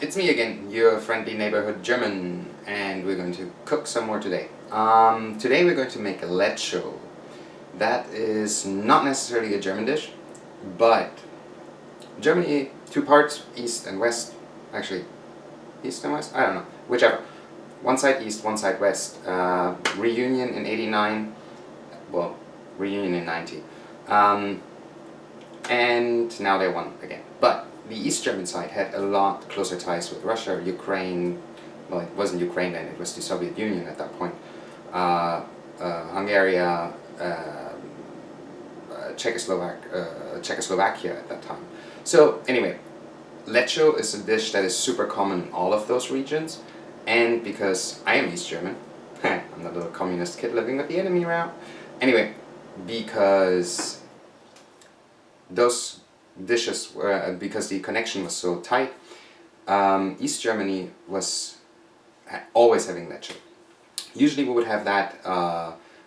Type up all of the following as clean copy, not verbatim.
it's me again, your friendly neighborhood German, and we're going to cook some more today. Today we're going to make a Letscho. That is not necessarily a German dish, but Germany, two parts, east and west. Actually, east and west? I don't know, whichever. One side east, one side west. Reunion in 89, well, reunion in 90. And now they won again. But the East German side had a lot closer ties with Russia, Ukraine. Well, it wasn't Ukraine then, it was the Soviet Union at that point. Hungary, Czechoslovakia at that time. So anyway, Letscho is a dish that is super common in all of those regions, and because I am East German, I'm the little communist kid living with the enemy route. Anyway, because those dishes were, because the connection was so tight, East Germany was always having Letscho. Usually we would have that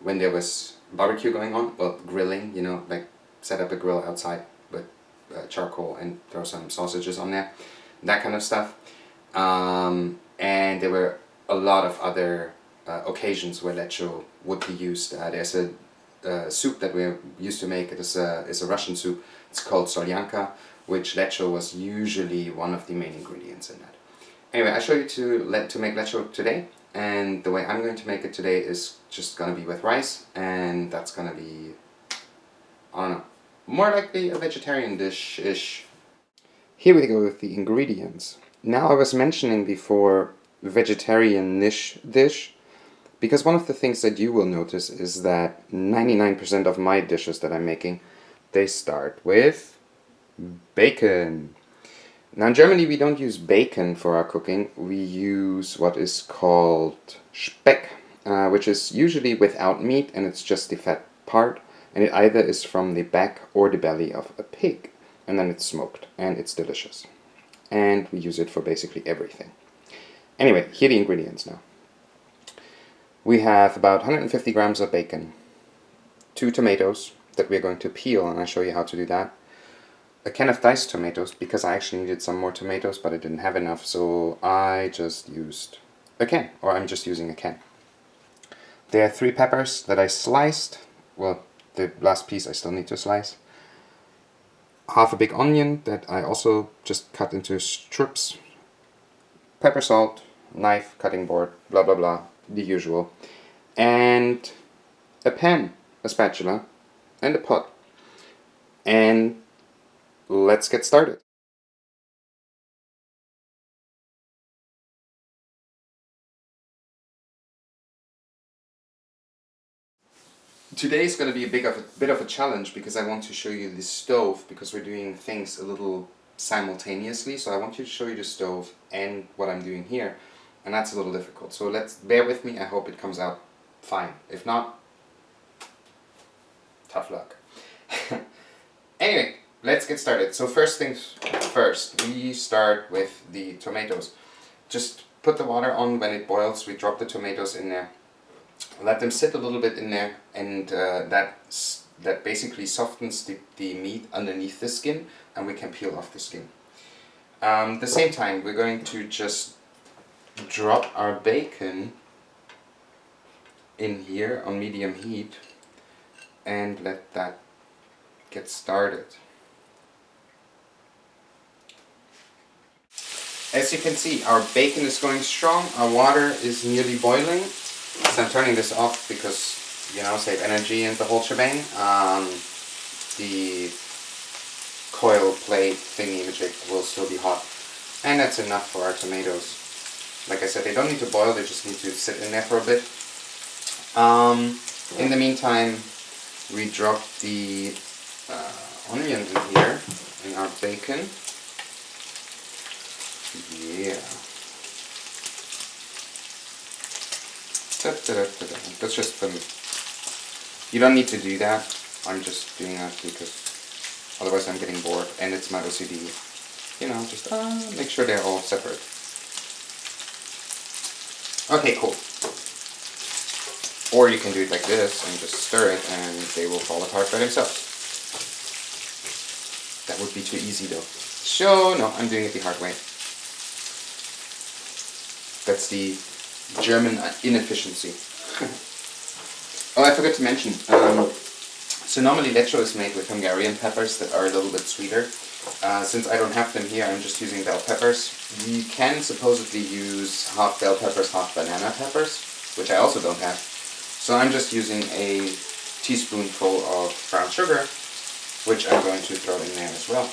when there was barbecue going on, well, grilling, you know, like set up a grill outside with charcoal and throw some sausages on there, that kind of stuff. And there were a lot of other occasions where Letscho would be used. There's a soup that we used to make. It is a Russian soup. It's called solyanka, which Letscho was usually one of the main ingredients in that. Anyway, I show you to make Letscho today, and the way I'm going to make it today is just gonna be with rice, and that's gonna be, I don't know, more likely a vegetarian dish-ish. Here we go with the ingredients. Now, I was mentioning before vegetarian-ish dish, because one of the things that you will notice is that 99% of my dishes that I'm making, they start with bacon. Now in Germany we don't use bacon for our cooking, we use what is called Speck, which is usually without meat and it's just the fat part, and it either is from the back or the belly of a pig, and then it's smoked and it's delicious. And we use it for basically everything. Anyway, here are the ingredients now. We have about 150 grams of bacon, 2 tomatoes that we're going to peel, and I'll show you how to do that. A can of diced tomatoes, because I actually needed some more tomatoes, but I didn't have enough, so I just used a can, or I'm just using a can. There are 3 peppers that I sliced. Well, the last piece I still need to slice. Half a big onion that I also just cut into strips. Pepper, salt, knife, cutting board, blah blah blah, the usual. And a pan, a spatula, and a pot. And let's get started. Today is going to be a bit of a challenge because I want to show you the stove, because we're doing things a little simultaneously. So I want you to show you the stove and what I'm doing here, and that's a little difficult. So let's bear with me. I hope it comes out fine. If not, tough luck. Anyway, let's get started. So first things first, we start with the tomatoes. Just put the water on. When it boils, we drop the tomatoes in there. Let them sit a little bit in there, and that basically softens the meat underneath the skin, and we can peel off the skin. At the same time, we're going to just drop our bacon in here on medium heat and let that get started. As you can see, our bacon is going strong, our water is nearly boiling. So I'm turning this off because, you know, save energy and the whole shebang. The coil plate thingy magic will still be hot. And that's enough for our tomatoes. Like I said, they don't need to boil, they just need to sit in there for a bit. In the meantime, we drop the onion in here, in our bacon. Yeah. That's just for me. You don't need to do that. I'm just doing that because otherwise I'm getting bored, and it's my OCD. You know, just make sure they're all separate. Okay, cool. Or you can do it like this and just stir it and they will fall apart by themselves. That would be too easy though. So, no, I'm doing it the hard way. That's the German inefficiency. Oh, I forgot to mention. So normally Letscho is made with Hungarian peppers that are a little bit sweeter. Since I don't have them here, I'm just using bell peppers. You can supposedly use half bell peppers, half banana peppers, which I also don't have. So I'm just using a teaspoonful of brown sugar, which I'm going to throw in there as well.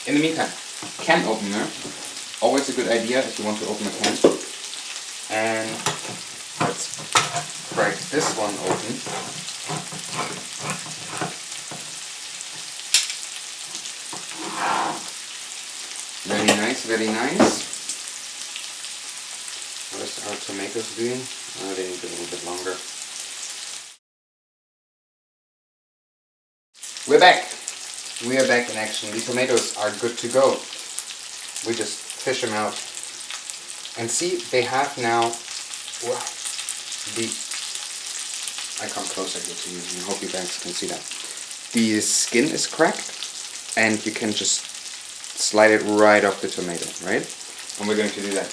In the meantime, can opener, always a good idea if you want to open a can. And let's crack this one open. Very nice, very nice. What is our tomatoes doing? Oh, they need a little bit longer. We're back! We are back in action. The tomatoes are good to go. We just fish them out. And see, they have now, wow, I come closer here to you, and I hope you guys can see that. The skin is cracked, and you can just slide it right off the tomato, right? And we're going to do that.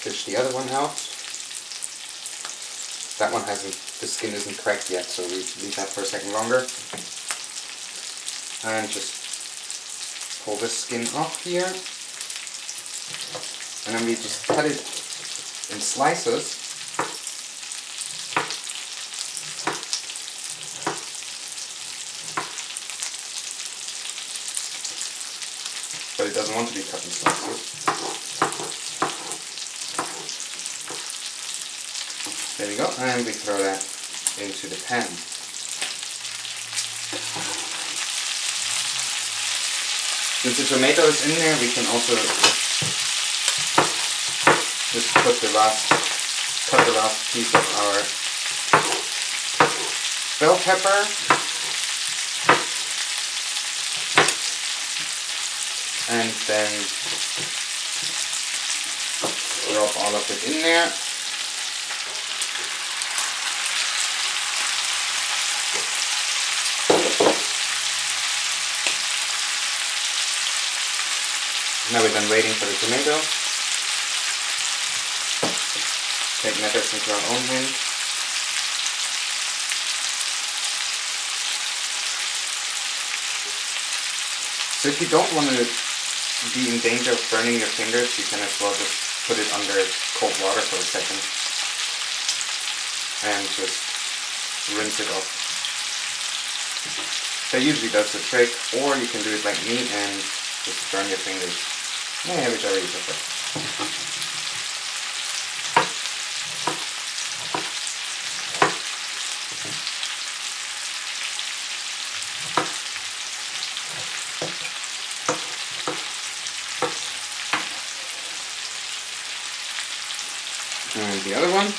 Fish the other one out. That one the skin isn't cracked yet, so we leave that for a second longer. And just pull the skin off here. And then we just cut it in slices. But it doesn't want to be cut in slices. There we go, and we throw that into the pan. Since the tomato is in there, we can also just cut the last piece of our bell pepper. And then rub all of it in there. Now we're done waiting for the tomato. Take matters into our own hands. So if you don't want to be in danger of burning your fingers, you can as well just put it under cold water for a second and just rinse it off. That usually does the trick, or you can do it like me and just burn your fingers. Yeah, whichever you prefer. And the other one.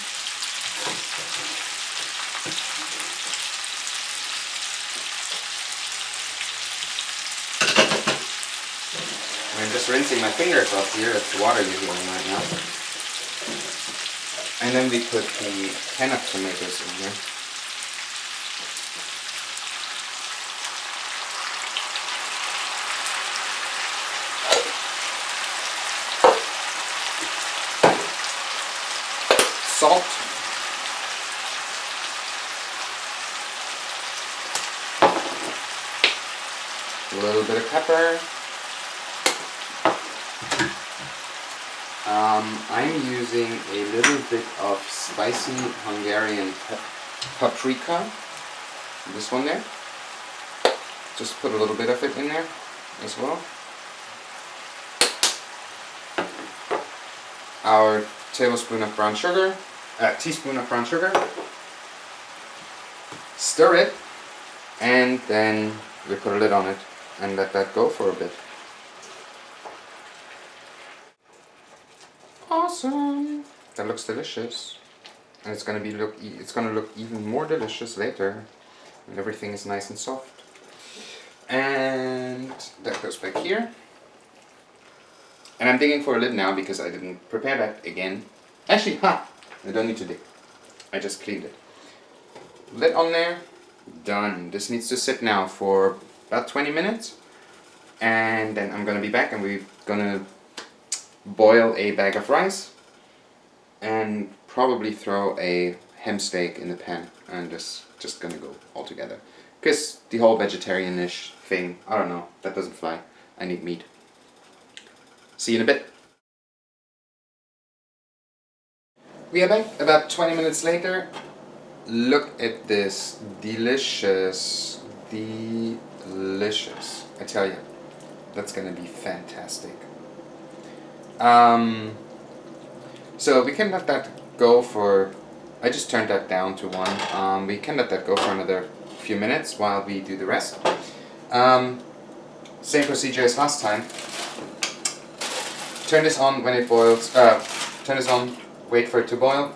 I'm just rinsing my fingers off here. That's the water usually on right now. And then we put the can of tomatoes in here. Salt. A little bit of pepper. I'm using a little bit of spicy Hungarian paprika. This one there. Just put a little bit of it in there as well. Our tablespoon of brown sugar, teaspoon of brown sugar. Stir it, and then we put a lid on it and let that go for a bit. Awesome! That looks delicious, and it's gonna look even more delicious later when everything is nice and soft. And that goes back here. And I'm digging for a lid now because I didn't prepare that again. Actually, I don't need to dig. I just cleaned it. Lid on there. Done. This needs to sit now for about 20 minutes. And then I'm gonna be back and we're gonna boil a bag of rice and probably throw a ham steak in the pan, and just gonna go all together. Because the whole vegetarian-ish thing, I don't know, that doesn't fly. I need meat. See you in a bit. We are back about 20 minutes later. Look at this delicious, delicious. I tell you, that's gonna be fantastic. So we can let that go for, I just turned that down to 1. We can let that go for another few minutes while we do the rest. Same procedure as last time. Turn this on when it boils, turn this on, wait for it to boil.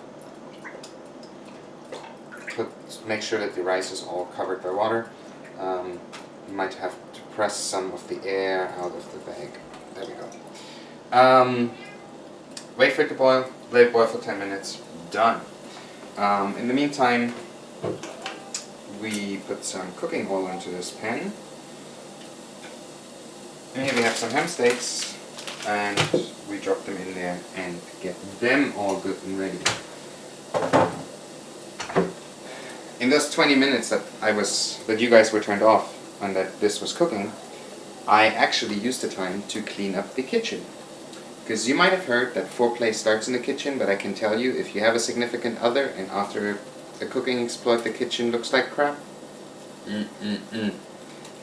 Make sure that the rice is all covered by water. You might have to press some of the air out of the bag. There we go. Wait for it to boil, let it boil for 10 minutes, done. In the meantime, we put some cooking oil into this pan. And here we have some ham steaks, and we drop them in there and get them all good and ready. In those 20 minutes that you guys were turned off and that this was cooking, I actually used the time to clean up the kitchen. Because you might have heard that foreplay starts in the kitchen, but I can tell you, if you have a significant other and after a cooking exploit the kitchen looks like crap,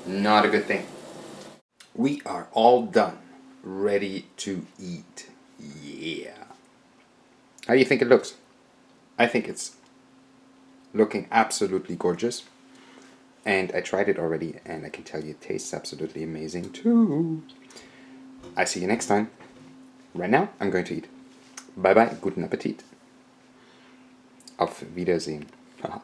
not a good thing. We are all done, ready to eat. Yeah. How do you think it looks? I think it's looking absolutely gorgeous. And I tried it already, and I can tell you it tastes absolutely amazing too. I see you next time. Right now, I'm going to eat. Bye bye, guten Appetit. Auf Wiedersehen. Haha.